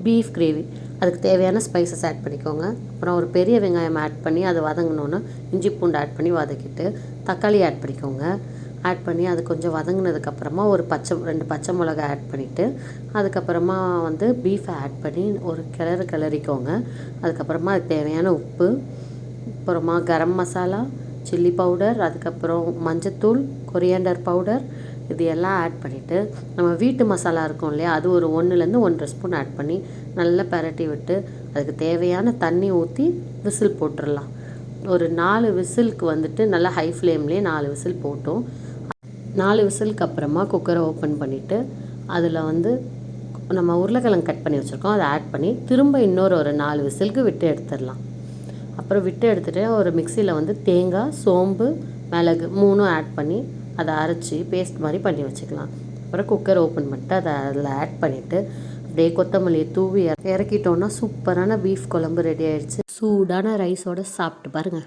Beef gravy. அதுக்கு தேவையான spices add பண்ணிக்கோங்க. அப்புறம் ஒரு பெரிய வெங்காயம் ஆட் பண்ணி அதை வதங்கினோன்னு இஞ்சி பூண்டு ஆட் பண்ணி வதக்கிட்டு தக்காளி ஆட் பண்ணிக்கோங்க. ஆட் பண்ணி அது கொஞ்சம் வதங்கினதுக்கப்புறமா ஒரு 2 பச்சை மிளகா ஆட் பண்ணிவிட்டு அதுக்கப்புறமா வந்து பீஃபை ஆட் பண்ணி ஒரு கிளறிக்கோங்க. அதுக்கப்புறமா அதுக்கு தேவையான உப்பு, அப்புறமா கரம் மசாலா, சில்லி பவுடர், அதுக்கப்புறம் மஞ்சத்தூள், கொரியாண்டர் பவுடர் இது எல்லாம் ஆட் பண்ணிவிட்டு நம்ம வீட்டு மசாலா இருக்கும் இல்லையா, அது ஒரு 1லேருந்து 1.5 ஸ்பூன் ஆட் பண்ணி நல்லா பரட்டி விட்டு அதுக்கு தேவையான தண்ணி ஊற்றி விசில் போட்டுடலாம். ஒரு 4 விசிலுக்கு வந்துட்டு நல்லா ஹை ஃப்ளேம்லேயே 4 விசில் போட்டோம். 4 விசிலுக்கு அப்புறமா குக்கரை ஓப்பன் பண்ணிவிட்டு அதில் வந்து நம்ம உருளைக்கிழங்கு கட் பண்ணி வச்சுருக்கோம், அதை ஆட் பண்ணி திரும்ப ஒரு 4 விசிலுக்கு விட்டு எடுத்துடலாம். அப்புறம் விட்டு எடுத்துகிட்டு ஒரு மிக்சியில் வந்து தேங்காய், சோம்பு, மிளகு 3ம் ஆட் பண்ணி அதை அரைச்சி பேஸ்ட் மாதிரி பண்ணி வச்சுக்கலாம். அப்புறம் குக்கர் ஓப்பன் பண்ணிட்டு அதை அதில் ஆட் பண்ணிவிட்டு அப்படியே கொத்தமல்லியை தூவி இறக்கிட்டோன்னா சூப்பரான பீஃப் குழம்பு ரெடி ஆயிடுச்சு. சூடான ரைஸோடு சாப்பிட்டு பாருங்கள்.